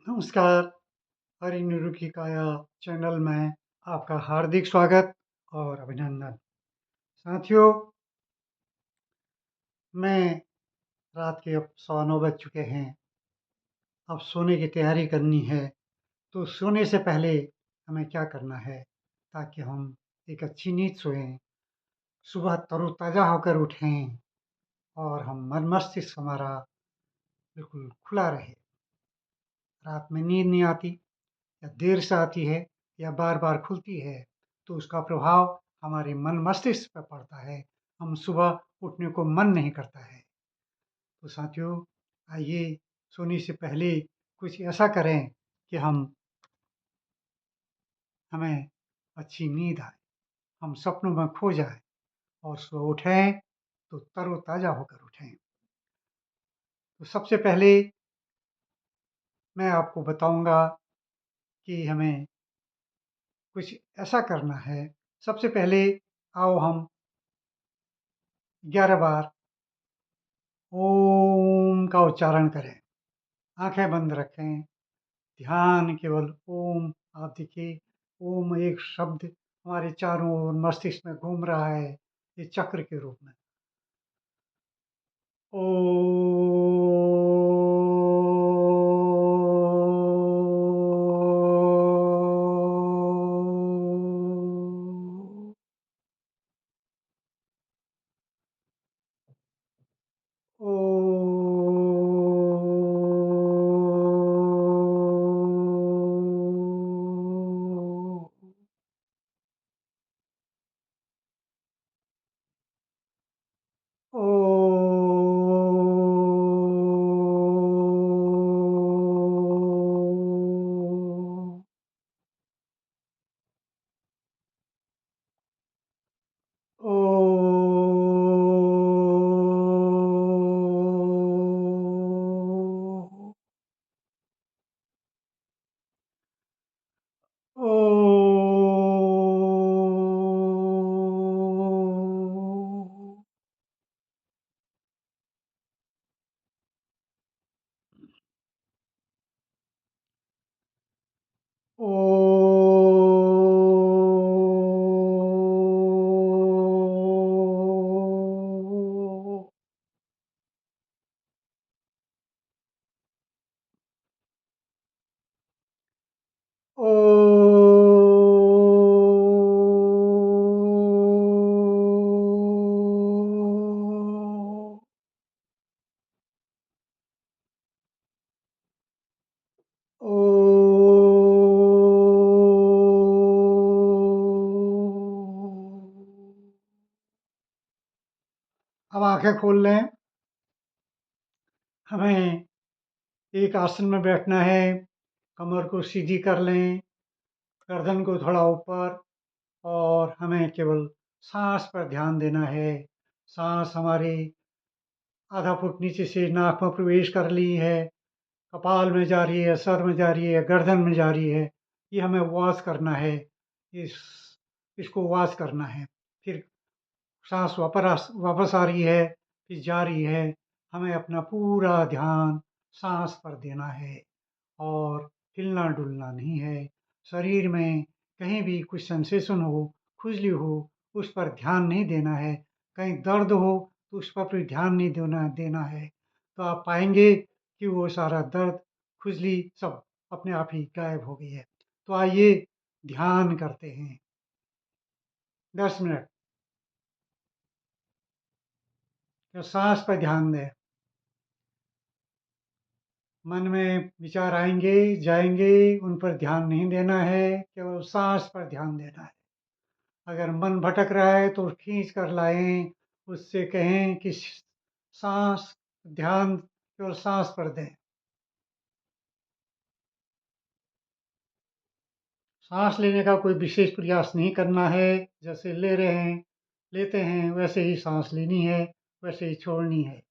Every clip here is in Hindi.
नमस्कार, हरिनिरु की काया चैनल में आपका हार्दिक स्वागत और अभिनंदन। साथियों, मैं रात के अब 9:15 बज चुके हैं। अब सोने की तैयारी करनी है, तो सोने से पहले हमें क्या करना है, ताकि हम एक अच्छी नींद सोएँ, सुबह तरोताज़ा होकर उठें और हम मन मस्तिष्क हमारा बिल्कुल खुला रहे। रात में नींद नहीं आती या देर से आती है या बार-बार खुलती है, तो उसका प्रभाव हमारे मन मस्तिष्क पे पड़ता है। हम सुबह उठने को मन नहीं करता है। तो साथियों, आइए सोने से पहले कुछ ऐसा करें कि हमें अच्छी नींद आए, हम सपनों में खो जाएँ और सुबह उठें तो तरोताज़ा होकर उठें। तो सबसे पहले मैं आपको बताऊँगा कि हमें कुछ ऐसा करना है। सबसे पहले आओ हम 11 बार ओम का उच्चारण करें। आँखें बंद रखें, ध्यान केवल ओम। आप देखिए, ओम एक शब्द हमारे चारों ओर मस्तिष्क में घूम रहा है, ये चक्र के रूप में। ओम। ओम। ओम। ओम। ओम। ओम। ओम। ओम। अब आँखें खोल लें। हमें एक आसन में बैठना है, कमर को सीधी कर लें, गर्दन को थोड़ा ऊपर और हमें केवल साँस पर ध्यान देना है। साँस हमारी आधा फुट नीचे से नाक में प्रवेश कर ली है, कपाल में जा रही है, सर में जा रही है, गर्दन में जा रही है। ये हमें वॉश करना है, इस इसको वॉश करना है। फिर साँस वापस आ रही है, फिर जा रही है। हमें अपना पूरा ध्यान साँस पर देना है और हिलना-डुलना नहीं है। शरीर में कहीं भी कुछ सेंसेशन हो, खुजली हो, उस पर ध्यान नहीं देना है। कहीं दर्द हो, तो उस पर भी ध्यान नहीं देना देना है। तो आप पाएँगे कि वो सारा दर्द, खुजली सब अपने आप ही गायब हो गई है। तो आइए ध्यान करते हैं, 10 मिनट। तो साँस पे ध्यान दें। मन में विचार आएँगे, जाएँगे, उन पर ध्यान नहीं देना है, केवल साँस पर ध्यान देना है। अगर मन भटक रहा है तो खींच कर लाएँ, उससे कहें कि साँस ध्यान केवल साँस पर दें। साँस लेने का कोई विशेष प्रयास नहीं करना है, जैसे ले रहे हैं, लेते हैं वैसे ही साँस लेनी है, वैसे ही छोड़नी है।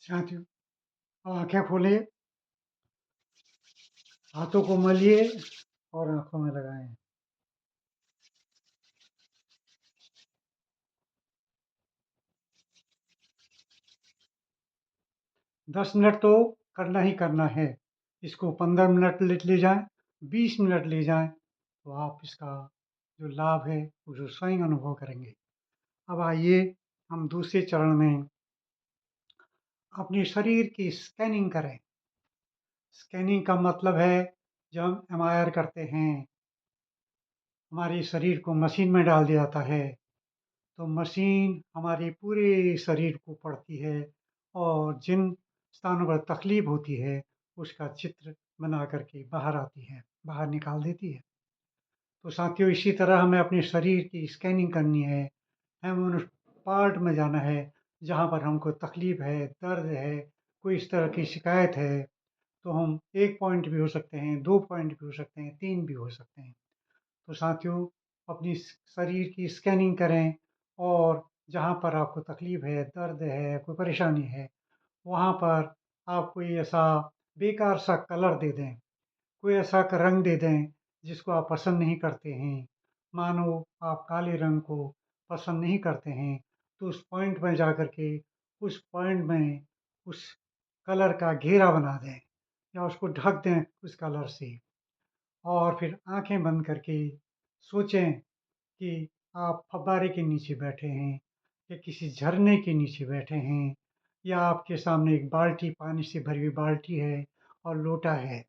साथियों, आँखें खोलिए, हाथों को मलिए और आँखों में लगाएँ। 10 मिनट तो करना ही करना है। इसको 15 मिनट ले जाएँ, 20 मिनट ले जाएँ, तो आप इसका जो लाभ है, वो जो स्वयं अनुभव करेंगे। अब आइए हम दूसरे चरण में अपने शरीर की स्कैनिंग करें। स्कैनिंग का मतलब है जब हम एमआरआई करते हैं, हमारे शरीर को मशीन में डाल दिया जाता है, तो मशीन हमारे पूरे शरीर को पढ़ती है और जिन स्थानों पर तकलीफ होती है, उसका चित्र बना कर के बाहर आती है, बाहर निकाल देती है। तो साथियों इसी तरह हमें अपने शरीर की स्कैनिंग करनी है। हमें उन पार्ट में जाना है जहाँ पर हमको तकलीफ है, दर्द है, कोई इस तरह की शिकायत है, तो हम 1 पॉइंट भी हो सकते हैं, 2 पॉइंट भी हो सकते हैं, 3 भी हो सकते हैं। तो साथियों अपनी शरीर की स्कैनिंग करें और जहाँ पर आपको तकलीफ है, दर्द है, कोई परेशानी है, वहाँ पर आप कोई ऐसा बेकार सा कलर दे दें, कोई ऐसा रंग दे दें जिसको आप पसंद नहीं करते हैं। मानो आप काले रंग को पसंद नहीं करते हैं, तो उस पॉइंट में जाकर के उस पॉइंट में उस कलर का घेरा बना दें या उसको ढक दें उस कलर से और फिर आँखें बंद करके सोचें कि आप फव्वारे के नीचे बैठे हैं या किसी झरने के नीचे बैठे हैं या आपके सामने एक बाल्टी पानी से भरी हुई बाल्टी है और लोटा है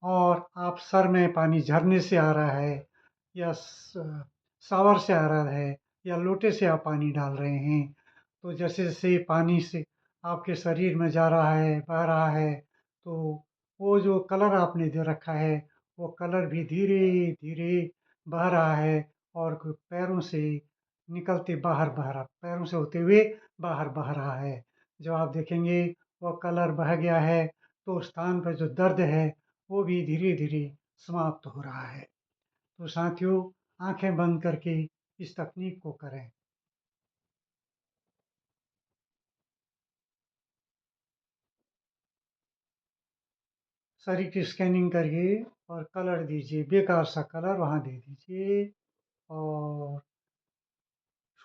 और आप सर में पानी झरने से आ रहा है या शावर से आ रहा है या लोटे से आप पानी डाल रहे हैं, तो जैसे-जैसे पानी से आपके शरीर में जा रहा है, बह रहा है, तो वो जो कलर आपने जो रखा है, वो कलर भी धीरे-धीरे बह रहा है और पैरों से निकलते बाहर बह रहा पैरों से होते हुए बाहर बह रहा है। जब आप देखेंगे वो कलर बह गया है, तो उस स्थान पर जो दर्द है, वो भी धीरे-धीरे समाप्त हो रहा है। तो साथियों, आँखें बंद करके इस तकनीक को करें। शरीर की स्कैनिंग करिए और कलर दीजिए, बेकार सा कलर वहाँ दे दीजिए और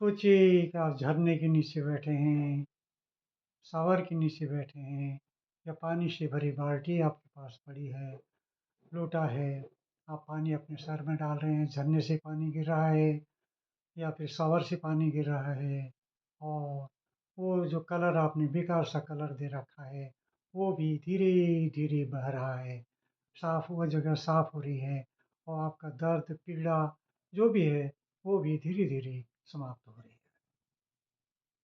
सोचिए कि आप झरने के नीचे बैठे हैं, शावर के नीचे बैठे हैं या पानी से भरी बाल्टी आपके पास पड़ी है, लोटा है, आप पानी अपने सर में डाल रहे हैं, झरने से पानी गिर रहा है या फिर शावर से पानी गिर रहा है और वो जो कलर आपने बेकार सा कलर दे रखा है, वो भी धीरे-धीरे बह रहा है। साफ़ वो जगह साफ़ हो रही है और आपका दर्द, पीड़ा जो भी है, वो भी धीरे-धीरे समाप्त हो रही है।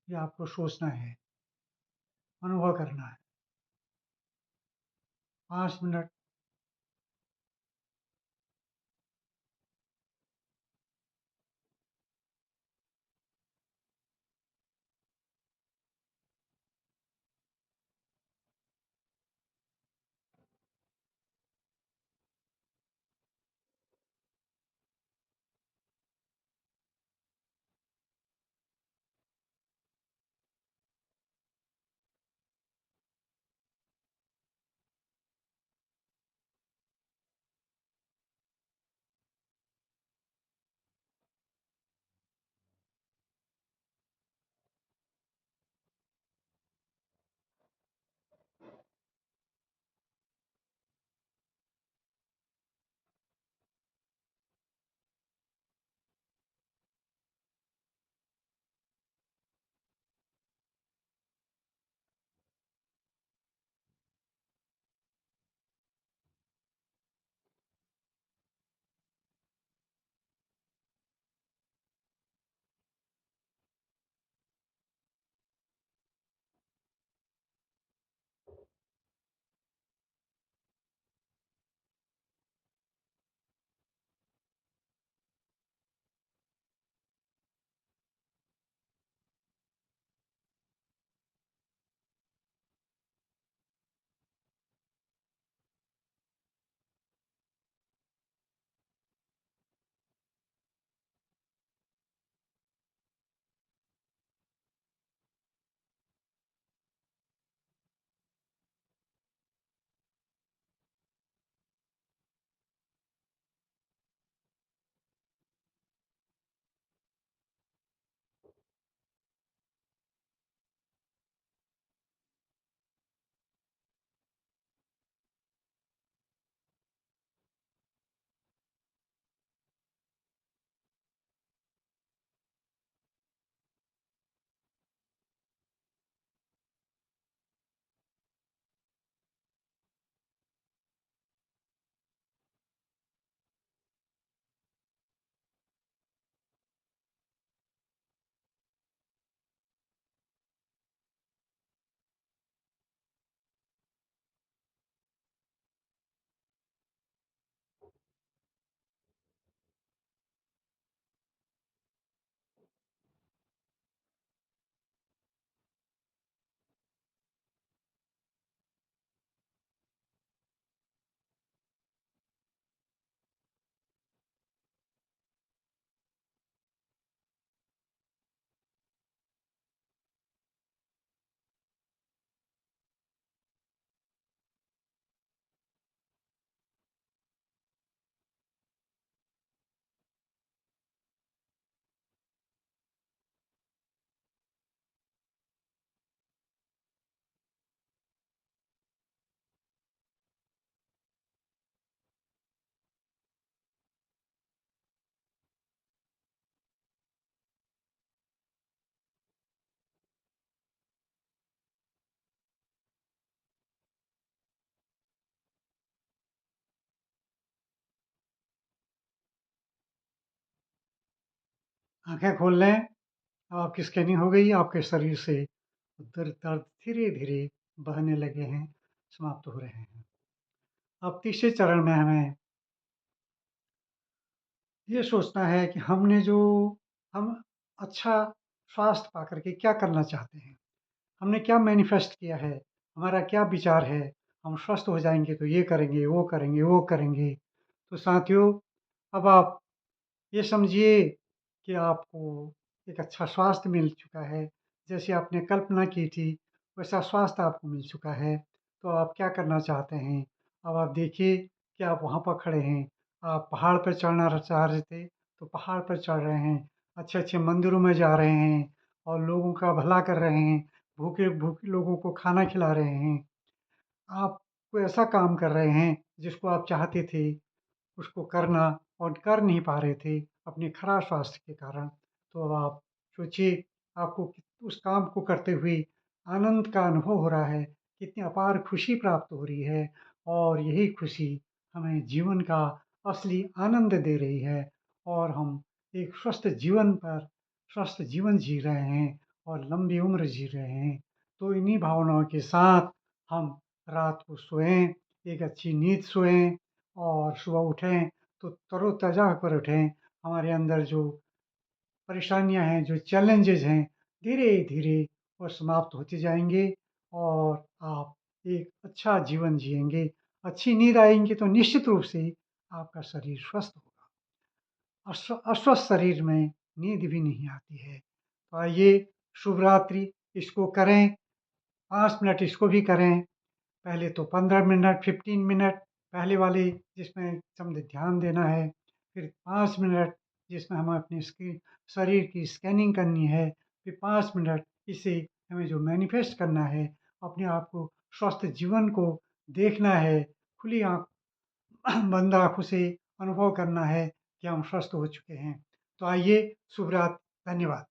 ये आपको सोचना है, अनुभव करना है। 5 मिनट आँखें खोल लें, आपकी स्कैनिंग हो गई, आपके शरीर से दर्द धीरे-धीरे बहने लगे हैं, समाप्त हो रहे हैं। अब तीसरे चरण में हमें ये सोचना है कि हम अच्छा स्वास्थ्य पा कर के क्या करना चाहते हैं? हमने क्या मैनिफेस्ट किया है? हमारा क्या विचार है? हम स्वस्थ हो जाएँगे तो ये करेंगे, वो करेंगे, वो करेंगे। तो साथियों, अब आप ये समझिए कि आपको एक अच्छा स्वास्थ्य मिल चुका है। जैसे आपने कल्पना की थी, वैसा स्वास्थ्य आपको मिल चुका है। तो आप क्या करना चाहते हैं? अब आप देखिए कि आप वहाँ पर खड़े हैं। आप पहाड़ पर चढ़ना चाह रहे थे, तो पहाड़ पर चढ़ रहे हैं। अच्छे-अच्छे मंदिरों में जा रहे हैं और लोगों का भला कर रहे हैं। भूखे लोगों को खाना खिला रहे हैं। आप कोई ऐसा काम कर रहे हैं, जिसको आप चाहते थे उसको करना और कर नहीं पा रहे थे अपने खराब स्वास्थ्य के कारण। तो अब आप सोचिए आपको उस काम को करते हुए आनंद का अनुभव हो रहा है, कितनी अपार खुशी प्राप्त हो रही है और यही खुशी हमें जीवन का असली आनंद दे रही है और हम एक स्वस्थ जीवन जी रहे हैं और लंबी उम्र जी रहे हैं। तो इन्हीं भावनाओं के साथ हम रात को सोएँ, एक अच्छी नींद सोएँ और सुबह उठें तो तरोताज़ा होकर उठें। हमारे अंदर जो परेशानियाँ हैं, जो चैलेंजेज़ हैं, धीरे-धीरे वो समाप्त होते जाएँगे और आप एक अच्छा जीवन जिएँगे। अच्छी नींद आएँगी तो निश्चित रूप से आपका शरीर स्वस्थ होगा। अस्वस्थ शरीर में नींद भी नहीं आती है। तो आइए शुभ रात्रि, इसको करें, 5 मिनट इसको भी करें। पहले तो 15 मिनट, 15 मिनट पहले वाले जिसमें समझे ध्यान देना है, फिर 5 मिनट जिसमें हमें अपनी शरीर की स्कैनिंग करनी है, फिर 5 मिनट इसे हमें जो मैनिफेस्ट करना है, अपने आप को स्वस्थ जीवन को देखना है, खुली आँख बंद आँखों से अनुभव करना है कि हम स्वस्थ हो चुके हैं। तो आइए शुभ रात्रि, धन्यवाद।